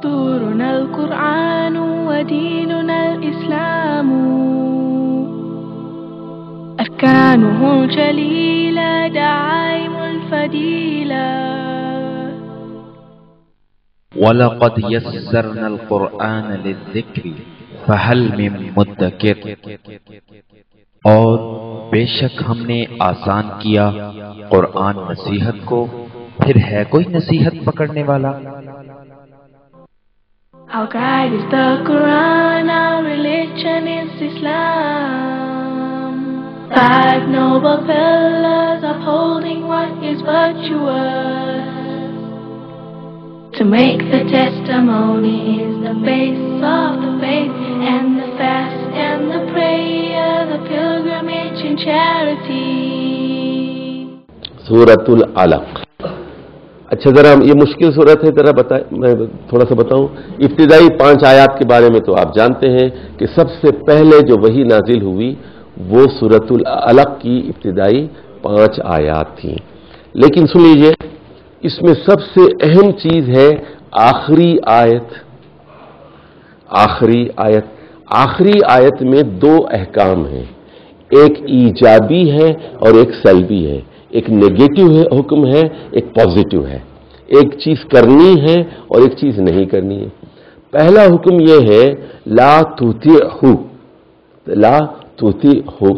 دستورنا القرآن وديننا الإسلام أركانه جليلة دعائم الفضيلة وَلَقَدْ يَسَّرْنَا الْقُرْآنَ لِلذِّكْرِ فَهَلْ مِن مُدَّكِرٍ، اور بے شک ہم نے آسان کیا قرآن نصیحت کو، پھر ہے کوئی نصیحت پکڑنے والا؟ Our guide is the Quran, our religion is Islam. 5 noble pillars upholding what is virtuous. To make the testimony is the base of the faith, and the fast and the prayer, the pilgrimage and charity. سورۃ العلق. اچھا ذرا یہ مشکل صورت ہے، ذرا میں تھوڑا سا بتاؤں. ابتدائی 5 آیات کے بارے میں تو آپ جانتے ہیں کہ سب سے پہلے جو وحی نازل ہوئی وہ سورۃ العلق کی ابتدائی 5 آیات تھیں. لیکن سن لیجئے، اس میں سب سے اہم چیز ہے آخری آیت. آخری آیت میں 2 احکام ہیں، ایک ایجابی ہے اور ایک سلبی ہے. ایک نیگیٹو حکم ہے، ایک پازیٹو ہے. ایک چیز کرنی ہے اور ایک چیز نہیں کرنی ہے. پہلا حکم یہ ہے لا تطیعہ،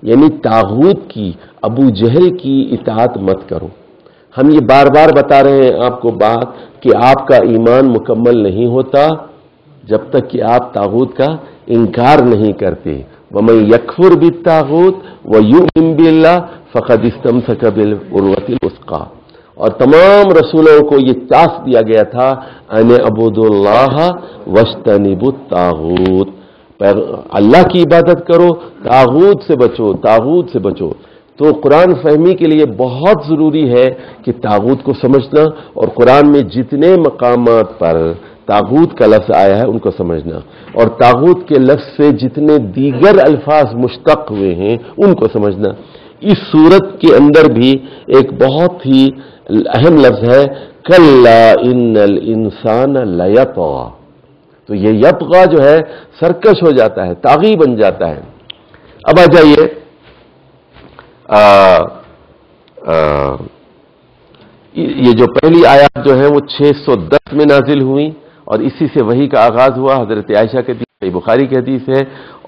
یعنی طاغوت کی، ابو جہل کی اطاعت مت کرو. ہم یہ بار بار بتا رہے ہیں آپ کو بات کہ آپ کا ایمان مکمل نہیں ہوتا جب تک کہ آپ طاغوت کا انکار نہیں کرتے. وَمَن يَكْفُرْ بِالطَّاغُوتِ وَيُؤْمِن بِاللَّهِ فَقَدِ اسْتَمْسَكَ بِالْعُرْوَةِ الْوُثْقَىٰ. اور تمام رسولوں کو یہ ٹاسک دیا گیا تھا ان اعبدوا اللہ واجتنبوا الطاغوت، اللہ کی عبادت کرو، طاغوت سے بچو. تو قرآن فہمی کے لیے بہت ضروری ہے کہ طاغوت کو سمجھنا، اور قرآن میں جتنے مقامات پر طاغوت کا لفظ آیا ہے ان کو سمجھنا، اور طاغوت کے لفظ سے جتنے دیگر الفاظ مشتق ہوئے ہیں ان کو سمجھنا. اس صورت کے اندر بھی ایک بہت ہی اہم لفظ ہے کلا ان الانسان لیطغی. تو یہ یطغی جو ہے سرکش ہو جاتا ہے، طاغی بن جاتا ہے. اب آ جائیے یہ جو پہلی آیات جو ہے وہ 610 میں نازل ہوئی، اور اسی سے وحی کا آغاز ہوا. حضرت عائشہ کی حدیث، بخاری کی حدیث ہے.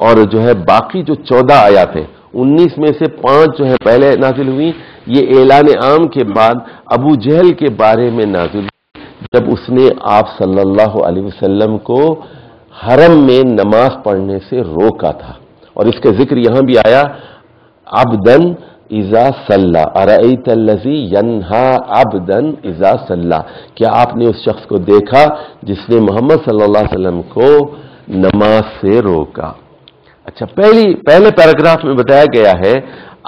اور جو ہے باقی جو 14 آیات ہیں، 19 میں سے 5 جو ہے پہلے نازل ہوئی. یہ اعلان عام کے بعد ابو جہل کے بارے میں نازل ہوئی، جب اس نے آپ صلی اللہ علیہ وسلم کو حرم میں نماز پڑھنے سے روکا تھا. اور اس کا ذکر یہاں بھی آیا عبدا اذا صلی ارأیت الذی ینہا عبدا اذا صلی. کیا آپ نے اس شخص کو دیکھا جس نے محمد صلی اللہ علیہ وسلم کو نماز سے روکا؟ اچھا، پہلے پیراگراف میں بتایا گیا ہے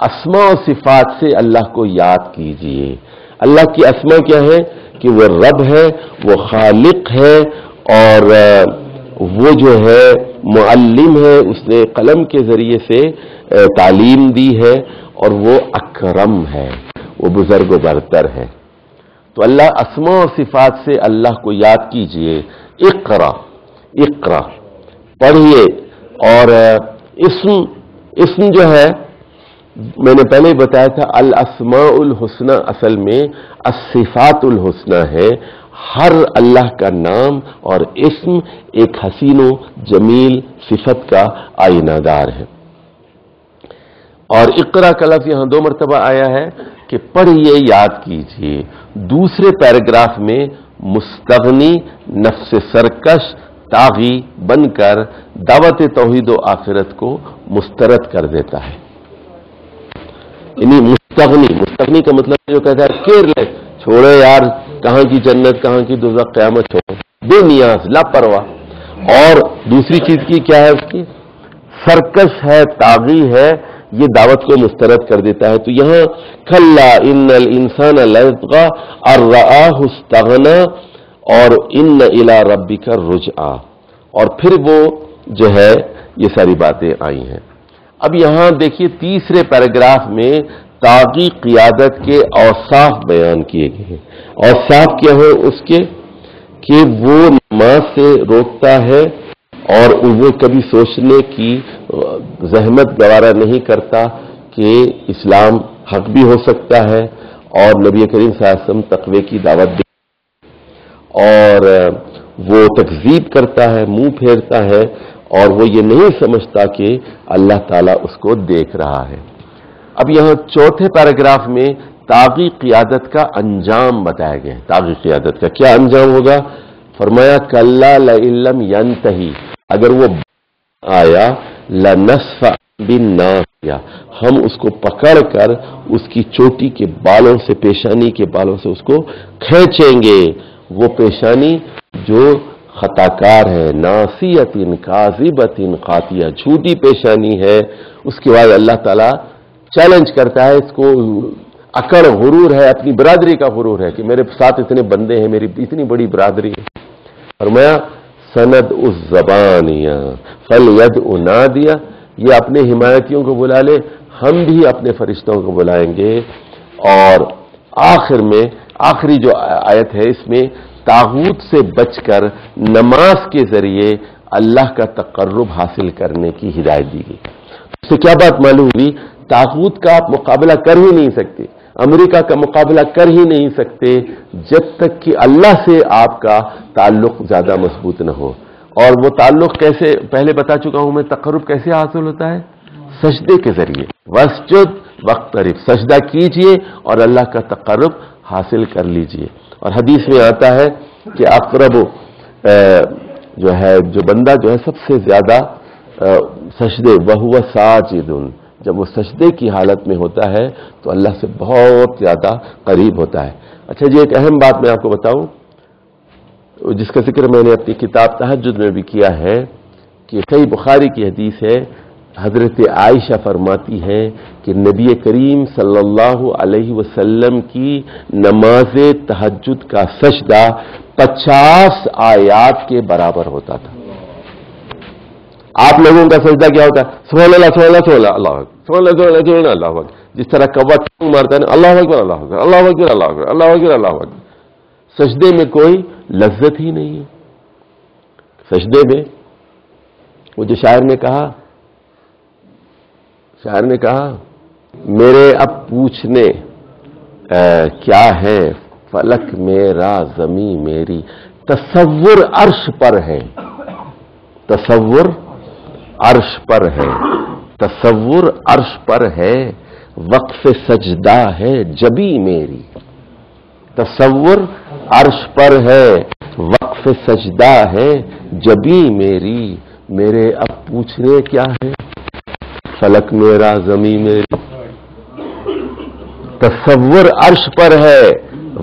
اسماء و صفات سے اللہ کو یاد کیجئے. اللہ کی اسماء کیا ہے؟ کہ وہ رب ہے، وہ خالق ہے، اور وہ جو ہے معلم ہے، اس نے قلم کے ذریعے سے تعلیم دی ہے، اور وہ اکرم ہے، وہ بزرگ و برتر ہے. تو اللہ اسماء و صفات سے اللہ کو یاد کیجئے. اقرا پڑھیے. اور اسم جو ہے میں نے پہلے ہی بتایا تھا الاسماء الحسنى اصل میں الصفات الحسنى ہے. ہر اللہ کا نام اور اسم ایک حسین و جمیل صفت کا آئینہ دار ہے. اور اقرا کا لفظ یہاں 2 مرتبہ آیا ہے کہ پڑھیے، یاد کیجئے. دوسرے پیراگراف میں مستغنی، نفس سرکش، طاغی بن کر دعوت توحید و آخرت کو مسترد کر دیتا ہے. یعنی مستغنی کا مطلب جو کہتا ہے کیئر لیس، چھوڑے یار، کہاں کی جنت، کہاں کی دوزخ، قیامت چھوڑو، بے نیاز، لاپرواہ. اور دوسری چیز کی کیا ہے؟ اس کی سرکش ہے، طاغی ہے، یہ دعوت کو مسترد کر دیتا ہے. تو یہاں کلا ان الانسان لیطغی ان رآہ استغنی اور ان الی ربک الرجعی، اور پھر وہ جو ہے یہ ساری باتیں آئی ہیں. اب یہاں دیکھیے تیسرے پیراگراف میں طاغی قیادت کے اوصاف بیان کیے گئے ہیں. اوصاف کیا ہیں اس کے؟ کہ وہ نماز سے روکتا ہے اور وہ کبھی سوچنے کی زحمت گوارا نہیں کرتا کہ اسلام حق بھی ہو سکتا ہے اور نبی کریم صلی اللہ علیہ وسلم تقوی کی دعوت دے، اور وہ تکذیب کرتا ہے، منہ پھیرتا ہے، اور وہ یہ نہیں سمجھتا کہ اللہ تعالیٰ اس کو دیکھ رہا ہے۔ اب یہاں چوتھے پیراگراف میں طاغی قیادت کا انجام بتایا گیا ہے۔ طاغی قیادت کا کیا انجام ہوگا؟ فرمایا کلا لئن لم ینتہی، اگر وہ آیا لنسفع بالناصیہ، ہم اس کو پکڑ کر اس کی چوٹی کے بالوں سے، پیشانی کے بالوں سے اس کو کھینچیں گے۔ وہ پیشانی جو خطاکار ہے، ناصیۃ کاذبۃ خاطیہ، جھوٹی پیشانی ہے۔ اس کے بعد اللہ تعالیٰ چیلنج کرتا ہے اس کو، اکڑ غرور ہے، اپنی برادری کا غرور ہے کہ میرے ساتھ اتنے بندے ہیں، میری اتنی بڑی برادری ہے۔ فرمایا سند اس زبانیہ فلید نادیہ، یہ اپنے حمایتیوں کو بلا لے، ہم بھی اپنے فرشتوں کو بلائیں گے۔ اور آخر میں آخری جو آیت ہے اس میں طاغوت سے بچ کر نماز کے ذریعے اللہ کا تقرب حاصل کرنے کی ہدایت دی گئی۔ اس سے کیا بات معلوم ہوئی؟ طاغوت کا آپ مقابلہ کر ہی نہیں سکتے، امریکہ کا مقابلہ کر ہی نہیں سکتے جب تک کہ اللہ سے آپ کا تعلق زیادہ مضبوط نہ ہو۔ اور وہ تعلق کیسے، پہلے بتا چکا ہوں میں، تقرب کیسے حاصل ہوتا ہے؟ سجدے کے ذریعے، واسجد واقترب، سجدہ کیجئے اور اللہ کا تقرب حاصل کر لیجئے۔ اور حدیث میں آتا ہے کہ اقرب جو بندہ جو ہے سب سے زیادہ سجدے وہو ساجد، جب وہ سجدے کی حالت میں ہوتا ہے تو اللہ سے بہت زیادہ قریب ہوتا ہے۔ اچھا جی، ایک اہم بات میں آپ کو بتاؤں جس کا ذکر میں نے اپنی کتاب تہجد میں بھی کیا ہے، کہ صحیح بخاری کی حدیث ہے، حضرت عائشہ فرماتی ہے کہ نبی کریم صلی اللہ علیہ وسلم کی نماز تہجد کا سجدہ 50 آیات کے برابر ہوتا تھا۔ آپ لوگوں کا سجدہ کیا ہوتا ہے؟ سبحان اللہ سبحان اللہ سبحان اللہ، اللہ اکبر، سبحان اللہ سبحان اللہ سبحان اللہ، اللہ اکبر، جس طرح کوا مارتا ہے نا، اللہ اکبر اللہ اکبر اللہ اکبر اللہ اکبر اللہ اکبر اللہ اکبر۔ سجدے میں کوئی لذت ہی نہیں ہے۔ سجدے میں وہ جو شاعر نے کہا میرے اب پوچھنے کیا ہے، فلک میرا زمین میری، تصور عرش پر ہے، تصور عرش پر ہے، تصور عرش پر ہے، وقف سجدہ ہے جبی میری، تصور عرش پر ہے، وقف سجدہ ہے جبی میری، میرے اب پوچھنے کیا ہے، فلک میرا زمین میری، تصور عرش پر ہے،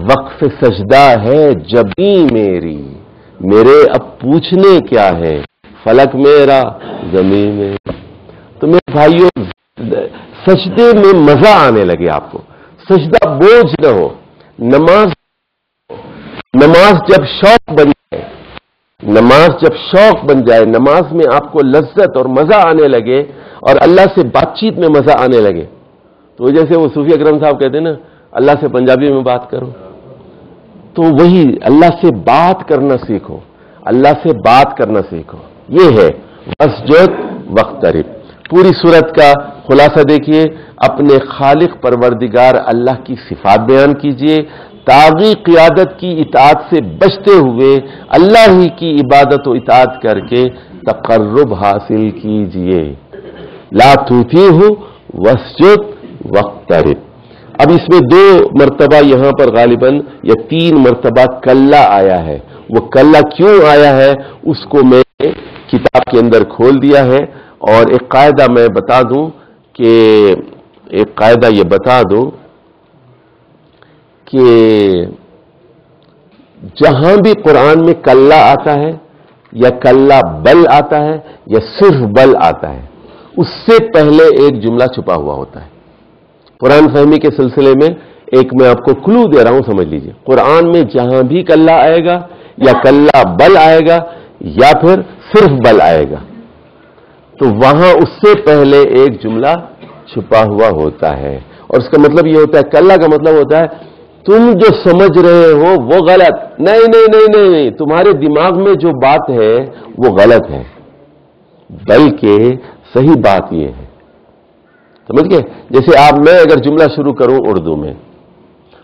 وقف سجدہ ہے جبی میری، میرے اب پوچھنے کیا ہے، فلک میرا زمین میری۔ تو میرے بھائیوں، سجدے میں مزہ آنے لگے، آپ کو سجدہ بوجھ نہ ہو، نماز جب شوق بن جائے، نماز جب شوق بن جائے، نماز میں آپ کو لذت اور مزہ آنے لگے اور اللہ سے بات چیت میں مزہ آنے لگے، تو جیسے وہ صوفی اکرم صاحب کہتے ہیں نا، اللہ سے پنجابی میں بات کرو، تو وہی اللہ سے بات کرنا سیکھو، اللہ سے بات کرنا سیکھو، یہ ہے واسجد واقترب۔ پوری صورت کا خلاصہ دیکھیے، اپنے خالق پروردگار اللہ کی صفات بیان کیجیے، طاغی قیادت کی اطاعت سے بچتے ہوئے اللہ ہی کی عبادت و اطاعت کر کے تقرب حاصل کیجیے۔ لا تطیعہ واسجد واقترب۔ اب اس میں 2 مرتبہ یہاں پر غالباً یا 3 مرتبہ کلا آیا ہے، وہ کلا کیوں آیا ہے اس کو میں کتاب کے اندر کھول دیا ہے، اور ایک قاعدہ میں بتا دوں کہ جہاں بھی قرآن میں کلا آتا ہے یا کلا بل آتا ہے یا صرف بل آتا ہے، اس سے پہلے ایک جملہ چھپا ہوا ہوتا ہے۔ قرآن فہمی کے سلسلے میں ایک میں آپ کو کلو دے رہا ہوں، سمجھ لیجئے، قرآن میں جہاں بھی کلا آئے گا یا کلا بل آئے گا یا پھر صرف بل آئے گا، تو وہاں اس سے پہلے ایک جملہ چھپا ہوا ہوتا ہے، اور اس کا مطلب یہ ہوتا ہے، کلا کا مطلب ہوتا ہے تم جو سمجھ رہے ہو وہ غلط نہیں نہیں نہیں نہیں نہیں، تمہارے دماغ میں جو بات ہے وہ غلط ہے، بلکہ صحیح بات یہ ہے. سمجھ گئے؟ جیسے میں اگر جملہ شروع کروں اردو میں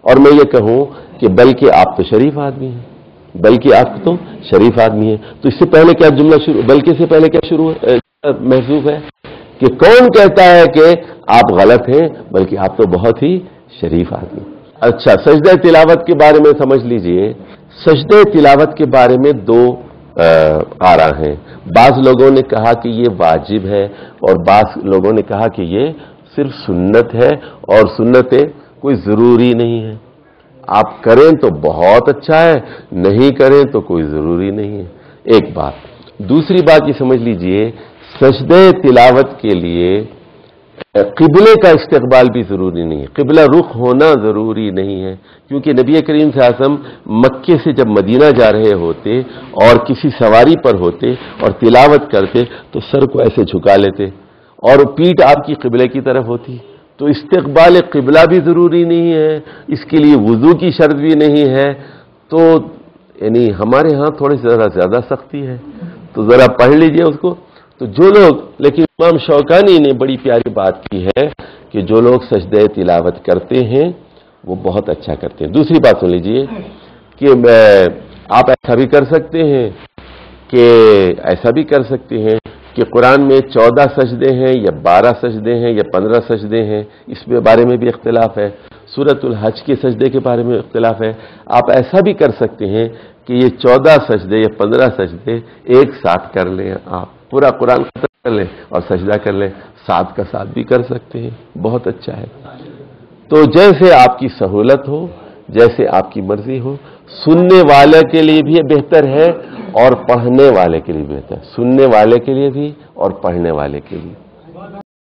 اور میں یہ کہوں کہ بلکہ آپ تو شریف آدمی ہیں، بلکہ آپ تو شریف آدمی ہیں، تو اس سے پہلے کیا جملہ شروع، بلکہ سے پہلے کیا شروع محسوس ہے کہ کون کہتا ہے کہ آپ غلط ہیں، بلکہ آپ تو بہت ہی شریف آدمی. اچھا، سجدہ تلاوت کے بارے میں سمجھ لیجئے. سجدہ تلاوت کے بارے میں دو آراء ہیں. بعض لوگوں نے کہا کہ یہ واجب ہے اور بعض لوگوں نے کہا کہ یہ صرف سنت ہے اور سنت کوئی ضروری نہیں ہے. آپ کریں تو بہت اچھا ہے، نہیں کریں تو کوئی ضروری نہیں ہے. ایک بات. دوسری بات یہ سمجھ لیجئے، سجدہ تلاوت کے لیے قبلے کا استقبال بھی ضروری نہیں ہے، قبلہ رخ ہونا ضروری نہیں ہے، کیونکہ نبی کریم صلی اللہ علیہ وسلم مکے سے جب مدینہ جا رہے ہوتے اور کسی سواری پر ہوتے اور تلاوت کرتے تو سر کو ایسے جھکا لیتے اور پیٹھ آپ کی قبلے کی طرف ہوتی. تو استقبال قبلہ بھی ضروری نہیں ہے، اس کے لیے وضو کی شرط بھی نہیں ہے. تو یعنی ہمارے ہاں تھوڑی ذرا زیادہ سختی ہے، تو ذرا پڑھ لیجئے اس کو. تو جو لوگ، لیکن امام شوکانی نے بڑی پیاری بات کی ہے کہ جو لوگ سجدہ تلاوت کرتے ہیں وہ بہت اچھا کرتے ہیں. دوسری بات سن لیجئے کہ آپ ایسا بھی کر سکتے ہیں کہ قرآن میں 14 سجدے ہیں یا 12 سجدے ہیں یا 15 سجدے ہیں، اس کے بارے میں بھی اختلاف ہے. سورۃ الحج کے سجدے کے بارے میں اختلاف ہے. آپ ایسا بھی کر سکتے ہیں کہ یہ 14 سجدے یا 15 سجدے ایک ساتھ کر لیں، آپ پورا قرآن ختم کر لیں اور سجدہ کر لیں، ساتھ کا ساتھ بھی کر سکتے ہیں، بہت اچھا ہے. تو جیسے آپ کی سہولت ہو، جیسے آپ کی مرضی ہو. سننے والے کے لیے بھی بہتر ہے اور پڑھنے والے کے لیے بھی بہتر ہے، سننے والے کے لیے بھی اور پڑھنے والے کے لیے.